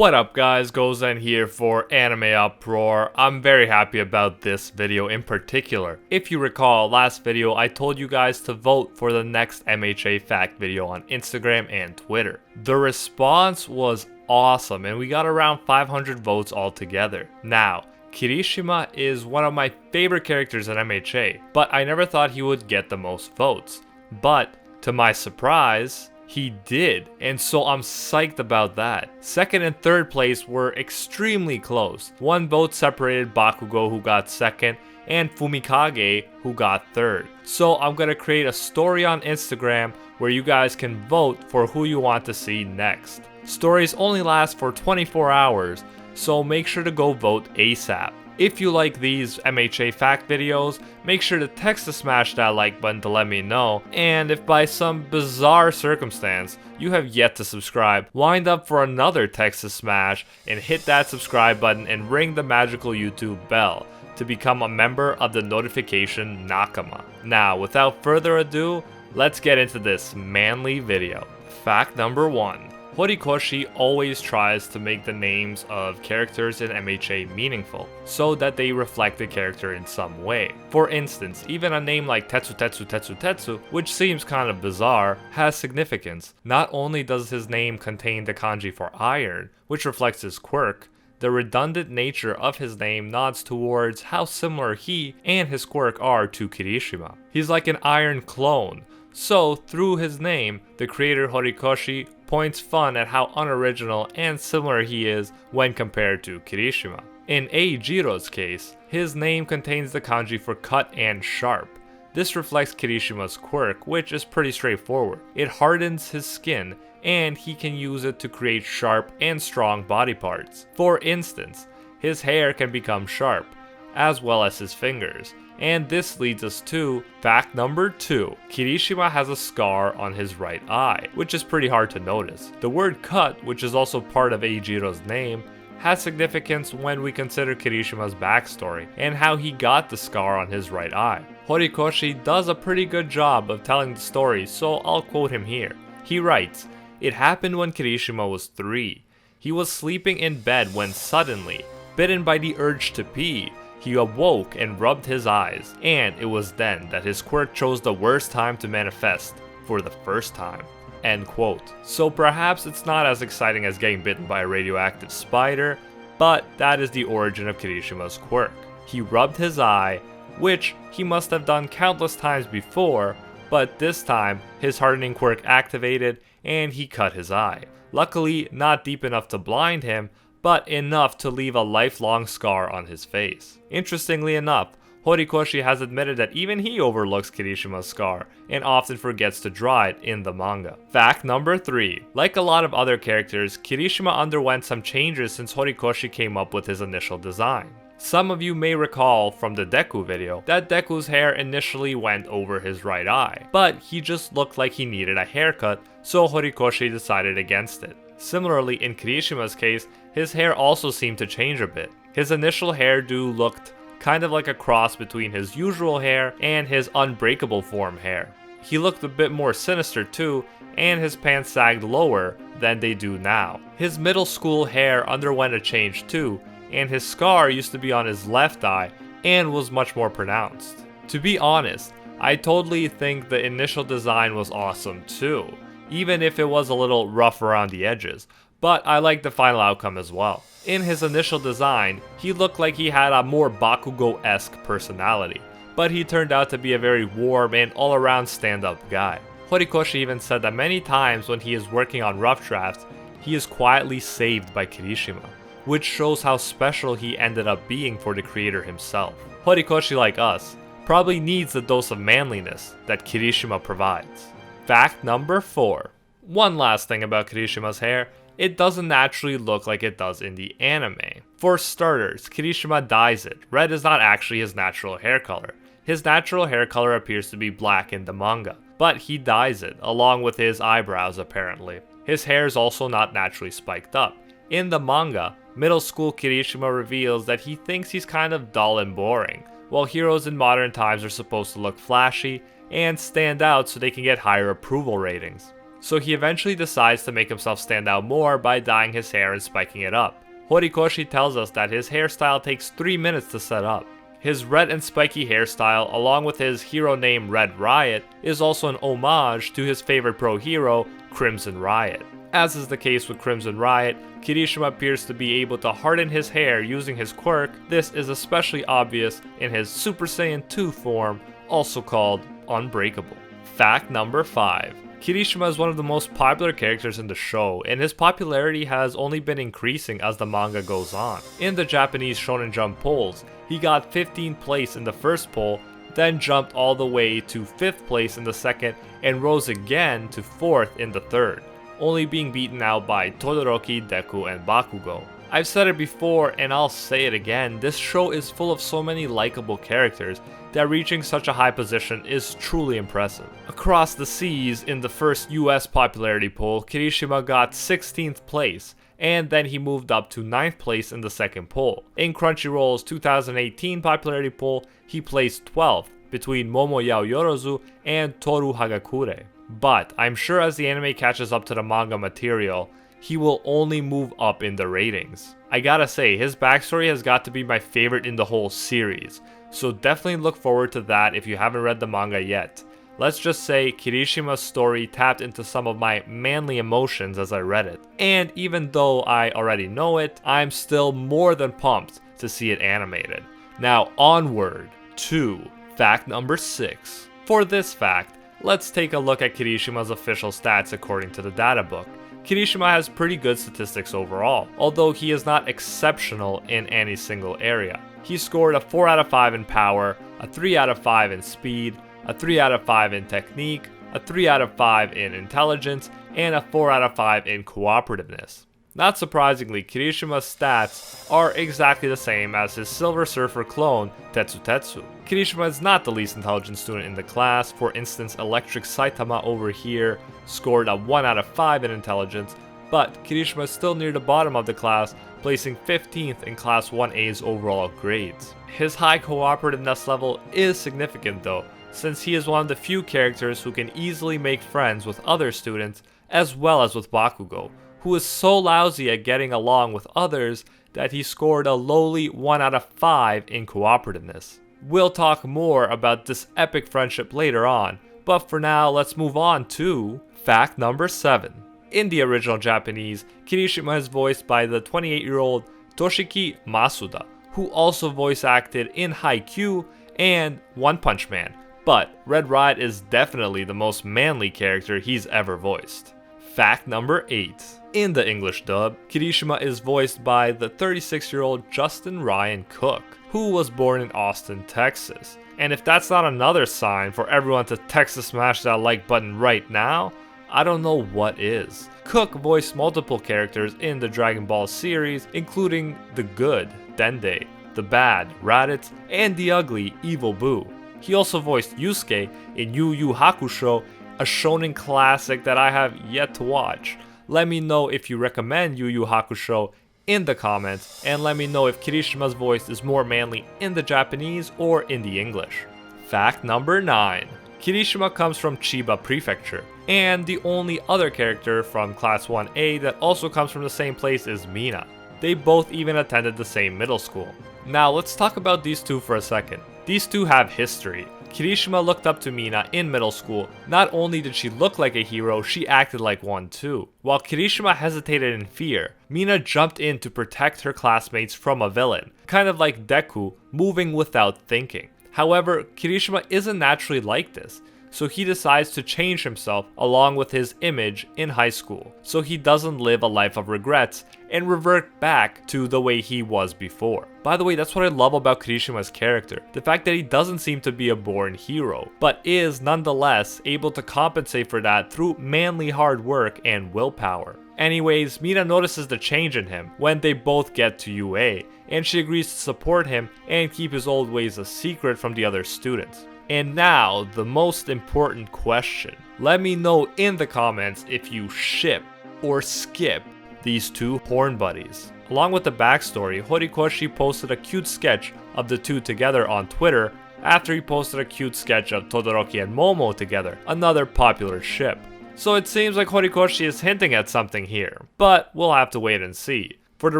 What up guys, Gozen here for AnimeUproar. I'm very happy about this video in particular. If you recall, last video I told you guys to vote for the next MHA fact video on Instagram and Twitter. The response was awesome and we got around 500 votes altogether. Now, Kirishima is one of my favorite characters in MHA, but I never thought he would get the most votes. But, to my surprise, he did, and so I'm psyched about that. Second and third place were extremely close. One vote separated Bakugo, who got second, and Fumikage, who got third. So I'm gonna create a story on Instagram where you guys can vote for who you want to see next. Stories only last for 24 hours, so make sure to go vote ASAP. If you like these MHA fact videos, make sure to text to smash that like button to let me know, and if by some bizarre circumstance you have yet to subscribe, wind up for another text to smash and hit that subscribe button and ring the magical YouTube bell to become a member of the notification Nakama. Now, without further ado, let's get into this manly video. Fact number 1. Horikoshi always tries to make the names of characters in MHA meaningful, so that they reflect the character in some way. For instance, even a name like Tetsu, which seems kind of bizarre, has significance. Not only does his name contain the kanji for iron, which reflects his quirk, the redundant nature of his name nods towards how similar he and his quirk are to Kirishima. He's like an iron clone. So, through his name, the creator Horikoshi points fun at how unoriginal and similar he is when compared to Kirishima. In Eijiro's case, his name contains the kanji for cut and sharp. This reflects Kirishima's quirk, which is pretty straightforward. It hardens his skin, and he can use it to create sharp and strong body parts. For instance, his hair can become sharp, as well as his fingers. And this leads us to fact number 2. Kirishima has a scar on his right eye, which is pretty hard to notice. The word cut, which is also part of Eijiro's name, has significance when we consider Kirishima's backstory and how he got the scar on his right eye. Horikoshi does a pretty good job of telling the story, so I'll quote him here. He writes, "It happened when Kirishima was 3. He was sleeping in bed when suddenly, bitten by the urge to pee, he awoke and rubbed his eyes, and it was then that his quirk chose the worst time to manifest for the first time." End quote. So perhaps it's not as exciting as getting bitten by a radioactive spider, but that is the origin of Kirishima's quirk. He rubbed his eye, which he must have done countless times before, but this time his hardening quirk activated and he cut his eye. Luckily, not deep enough to blind him, but enough to leave a lifelong scar on his face. Interestingly enough, Horikoshi has admitted that even he overlooks Kirishima's scar and often forgets to draw it in the manga. Fact number 3. Like a lot of other characters, Kirishima underwent some changes since Horikoshi came up with his initial design. Some of you may recall from the Deku video that Deku's hair initially went over his right eye, but he just looked like he needed a haircut, so Horikoshi decided against it. Similarly, in Kirishima's case, his hair also seemed to change a bit. His initial hairdo looked kind of like a cross between his usual hair and his unbreakable form hair. He looked a bit more sinister too, and his pants sagged lower than they do now. His middle school hair underwent a change too, and his scar used to be on his left eye and was much more pronounced. To be honest, I totally think the initial design was awesome too, even if it was a little rough around the edges, but I like the final outcome as well. In his initial design, he looked like he had a more Bakugo-esque personality, but he turned out to be a very warm and all-around stand-up guy. Horikoshi even said that many times when he is working on rough drafts, he is quietly saved by Kirishima, which shows how special he ended up being for the creator himself. Horikoshi, like us, probably needs the dose of manliness that Kirishima provides. Fact number 4. One last thing about Kirishima's hair, it doesn't naturally look like it does in the anime. For starters, Kirishima dyes it. Red is not actually his natural hair color. His natural hair color appears to be black in the manga, but he dyes it, along with his eyebrows apparently. His hair is also not naturally spiked up. In the manga, middle school Kirishima reveals that he thinks he's kind of dull and boring, while heroes in modern times are supposed to look flashy and stand out so they can get higher approval ratings. so he eventually decides to make himself stand out more by dyeing his hair and spiking it up. Horikoshi tells us that his hairstyle takes 3 minutes to set up. His red and spiky hairstyle, along with his hero name Red Riot, is also an homage to his favorite pro hero, Crimson Riot. As is the case with Crimson Riot, Kirishima appears to be able to harden his hair using his quirk. This is especially obvious in his Super Saiyan 2 form, also called Unbreakable. Fact number 5. Kirishima is one of the most popular characters in the show, and his popularity has only been increasing as the manga goes on. In the Japanese Shonen Jump polls, he got 15th place in the first poll, then jumped all the way to 5th place in the second, and rose again to 4th in the third, only being beaten out by Todoroki, Deku, and Bakugo. I've said it before and I'll say it again, this show is full of so many likable characters that reaching such a high position is truly impressive. Across the seas, in the first US popularity poll, Kirishima got 16th place, and then he moved up to 9th place in the second poll. In Crunchyroll's 2018 popularity poll, he placed 12th, between Momo Yaoyorozu and Toru Hagakure. But I'm sure as the anime catches up to the manga material, he will only move up in the ratings. I gotta say, his backstory has got to be my favorite in the whole series, so definitely look forward to that if you haven't read the manga yet. Let's just say Kirishima's story tapped into some of my manly emotions as I read it. And even though I already know it, I'm still more than pumped to see it animated. Now onward to fact number 6. For this fact, let's take a look at Kirishima's official stats according to the data book. Kirishima has pretty good statistics overall, although he is not exceptional in any single area. He scored a 4 out of 5 in power, a 3 out of 5 in speed, a 3 out of 5 in technique, a 3 out of 5 in intelligence, and a 4 out of 5 in cooperativeness. Not surprisingly, Kirishima's stats are exactly the same as his Silver Surfer clone, Tetsu. Kirishima is not the least intelligent student in the class. For instance, Electric Saitama over here scored a 1 out of 5 in intelligence, but Kirishima is still near the bottom of the class, placing 15th in Class 1A's overall grades. His high cooperativeness level is significant though, since he is one of the few characters who can easily make friends with other students as well as with Bakugo, who is so lousy at getting along with others that he scored a lowly 1 out of 5 in cooperativeness. We'll talk more about this epic friendship later on, but for now let's move on to fact number 7. In the original Japanese, Kirishima is voiced by the 28-year-old Toshiki Masuda, who also voice acted in Haikyuu and One Punch Man, but Red Riot is definitely the most manly character he's ever voiced. Fact number 8. In the English dub, Kirishima is voiced by the 36-year-old Justin Ryan Cook, who was born in Austin, Texas. And if that's not another sign for everyone to Texas smash that like button right now, I don't know what is. Cook voiced multiple characters in the Dragon Ball series, including the good, Dende, the bad, Raditz, and the ugly, Evil Boo. He also voiced Yusuke in Yu Yu Hakusho, a shonen classic that I have yet to watch. Let me know if you recommend Yu Yu Hakusho in the comments, and let me know if Kirishima's voice is more manly in the Japanese or in the English. Fact number 9. Kirishima comes from Chiba Prefecture, and the only other character from Class 1A that also comes from the same place is Mina. They both even attended the same middle school. Now let's talk about these two for a second. These two have history. Kirishima looked up to Mina in middle school. Not only did she look like a hero, she acted like one too. While Kirishima hesitated in fear, Mina jumped in to protect her classmates from a villain, kind of like Deku, moving without thinking. However, Kirishima isn't naturally like this, so he decides to change himself along with his image in high school, so he doesn't live a life of regrets and revert back to the way he was before. By the way, that's what I love about Kirishima's character, the fact that he doesn't seem to be a born hero, but is nonetheless able to compensate for that through manly hard work and willpower. Anyways, Mina notices the change in him when they both get to UA, and she agrees to support him and keep his old ways a secret from the other students. And now, the most important question. Let me know in the comments if you ship or skip these two porn buddies. Along with the backstory, Horikoshi posted a cute sketch of the two together on Twitter after he posted a cute sketch of Todoroki and Momo together, another popular ship. So it seems like Horikoshi is hinting at something here, but we'll have to wait and see. For the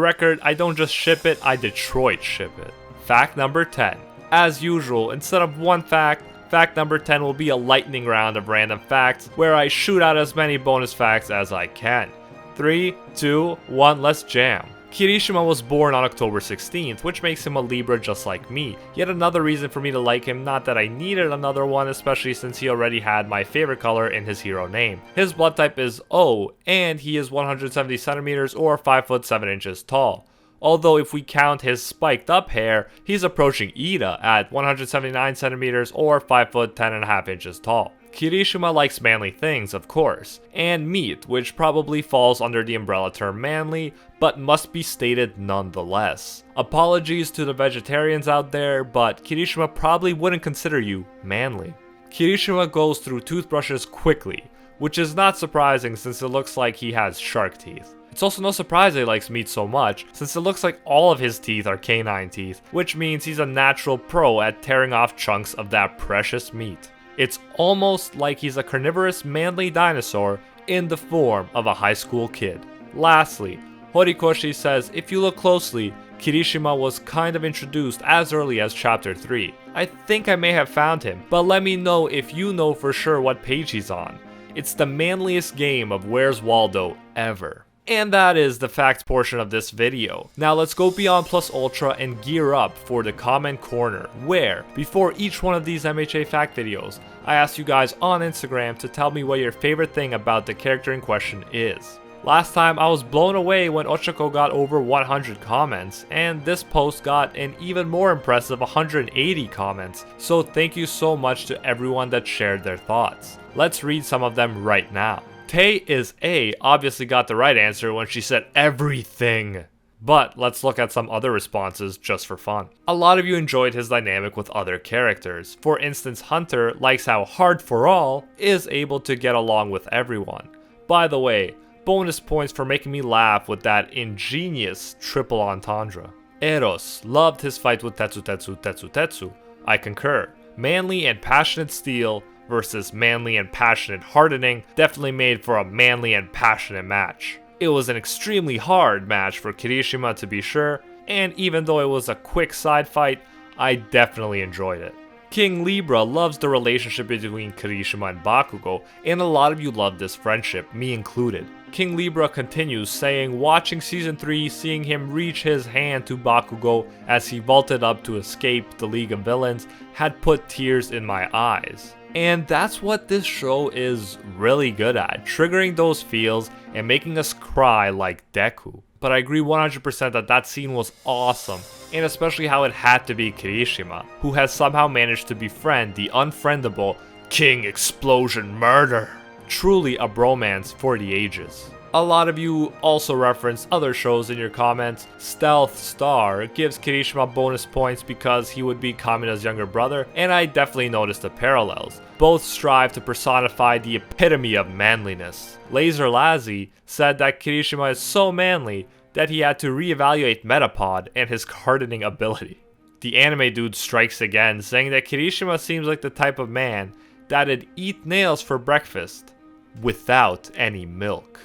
record, I don't just ship it, I Detroit ship it. Fact number 10. As usual, instead of one fact, fact number 10 will be a lightning round of random facts where I shoot out as many bonus facts as I can. 3, 2, 1, let's jam. Kirishima was born on October 16th, which makes him a Libra just like me. Yet another reason for me to like him, not that I needed another one, especially since he already had my favorite color in his hero name. His blood type is O, and he is 170 centimeters or 5 foot 7 inches tall. Although if we count his spiked up hair, he's approaching Ida at 179 centimeters or 5 foot 10.5 inches tall. Kirishima likes manly things, of course, and meat, which probably falls under the umbrella term manly, but must be stated nonetheless. Apologies to the vegetarians out there, but Kirishima probably wouldn't consider you manly. Kirishima goes through toothbrushes quickly, which is not surprising since it looks like he has shark teeth. It's also no surprise that he likes meat so much, since it looks like all of his teeth are canine teeth, which means he's a natural pro at tearing off chunks of that precious meat. It's almost like he's a carnivorous manly dinosaur in the form of a high school kid. Lastly, Horikoshi says if you look closely, Kirishima was kind of introduced as early as chapter 3. I think I may have found him, but let me know if you know for sure what page he's on. It's the manliest game of Where's Waldo ever. And that is the facts portion of this video. Now let's go beyond Plus Ultra and gear up for the comment corner, where, before each one of these MHA fact videos, I asked you guys on Instagram to tell me what your favorite thing about the character in question is. Last time I was blown away when Ochako got over 100 comments, and this post got an even more impressive 180 comments, so thank you so much to everyone that shared their thoughts. Let's read some of them right now. Tay is A obviously got the right answer when she said everything. But let's look at some other responses just for fun. A lot of you enjoyed his dynamic with other characters. For instance, Hunter likes how Hard for All is able to get along with everyone. By the way, bonus points for making me laugh with that ingenious triple entendre. Eros loved his fight with Tetsu. I concur. Manly and passionate steel versus manly and passionate hardening definitely made for a manly and passionate match. It was an extremely hard match for Kirishima to be sure, and even though it was a quick side fight, I definitely enjoyed it. King Libra loves the relationship between Kirishima and Bakugo, and a lot of you love this friendship, me included. King Libra continues saying watching season 3, seeing him reach his hand to Bakugo as he vaulted up to escape the League of Villains had put tears in my eyes. And that's what this show is really good at, triggering those feels and making us cry like Deku. But I agree 100% that that scene was awesome, and especially how it had to be Kirishima, who has somehow managed to befriend the unfriendable King Explosion Murder. Truly a bromance for the ages. A lot of you also referenced other shows in your comments. Stealth Star gives Kirishima bonus points because he would be Kamina's younger brother, and I definitely noticed the parallels. Both strive to personify the epitome of manliness. Laser Lazzy said that Kirishima is so manly that he had to reevaluate Metapod and his hardening ability. The anime dude strikes again, saying that Kirishima seems like the type of man that'd eat nails for breakfast without any milk.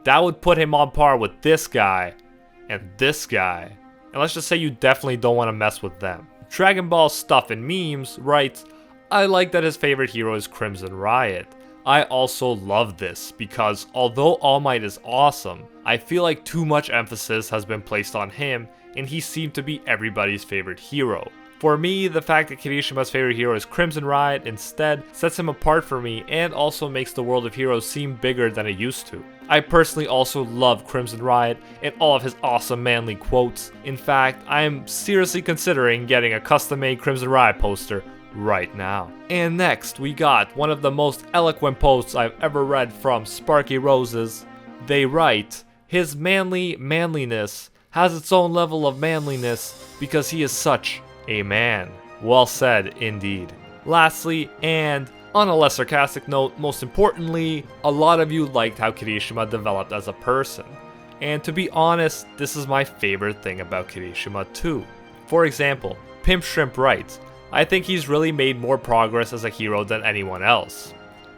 That would put him on par with this guy and this guy. And let's just say you definitely don't want to mess with them. Dragon Ball Stuff and Memes writes, I like that his favorite hero is Crimson Riot. I also love this because although All Might is awesome, I feel like too much emphasis has been placed on him and he seemed to be everybody's favorite hero. For me, the fact that Kirishima's favorite hero is Crimson Riot instead sets him apart for me and also makes the world of heroes seem bigger than it used to. I personally also love Crimson Riot and all of his awesome manly quotes. In fact, I am seriously considering getting a custom-made Crimson Riot poster right now. And next, we got one of the most eloquent posts I've ever read from Sparky Roses. They write, his manliness has its own level of manliness because he is such a man. Well said, indeed. Lastly, and on a less sarcastic note, most importantly, a lot of you liked how Kirishima developed as a person. And to be honest, this is my favorite thing about Kirishima too. For example, Pimp Shrimp writes, I think he's really made more progress as a hero than anyone else.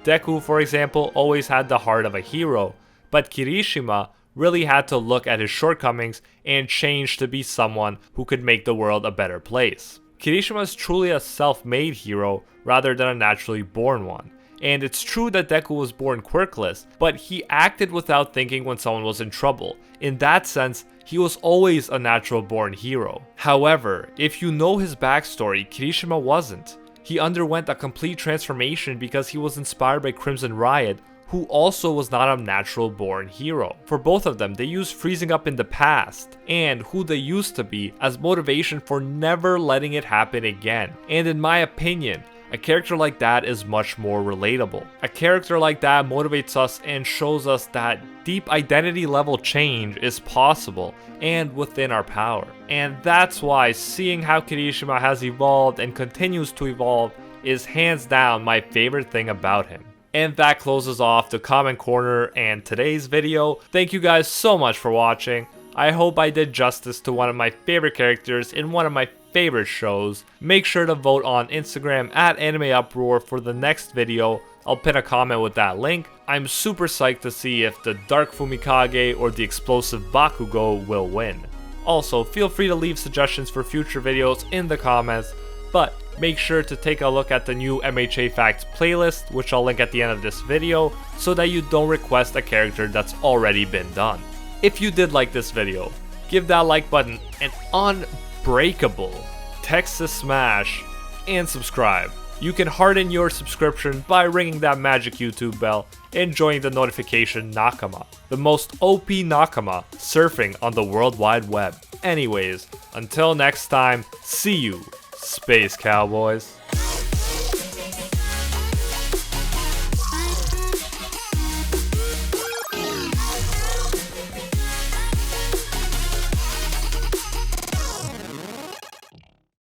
Deku, for example, always had the heart of a hero, but Kirishima really had to look at his shortcomings and change to be someone who could make the world a better place. Kirishima is truly a self-made hero rather than a naturally born one. And it's true that Deku was born quirkless, but he acted without thinking when someone was in trouble. In that sense, he was always a natural born hero. However, if you know his backstory, Kirishima wasn't. He underwent a complete transformation because he was inspired by Crimson Riot, who also was not a natural born hero. For both of them, they used freezing up in the past and who they used to be as motivation for never letting it happen again. And in my opinion, a character like that is much more relatable. A character like that motivates us and shows us that deep identity level change is possible and within our power. And that's why seeing how Kirishima has evolved and continues to evolve is hands down my favorite thing about him. And that closes off the comment corner and today's video. Thank you guys so much for watching. I hope I did justice to one of my favorite characters in one of my favorite shows. Make sure to vote on Instagram at AnimeUproar for the next video. I'll pin a comment with that link. I'm super psyched to see if the Dark Fumikage or the Explosive Bakugo will win. Also, feel free to leave suggestions for future videos in the comments, but make sure to take a look at the new MHA Facts playlist, which I'll link at the end of this video, so that you don't request a character that's already been done. If you did like this video, give that like button an unbreakable Texas smash and subscribe. You can harden your subscription by ringing that magic YouTube bell and joining the notification Nakama, the most OP Nakama surfing on the World Wide Web. Anyways, until next time, see you, Space Cowboys.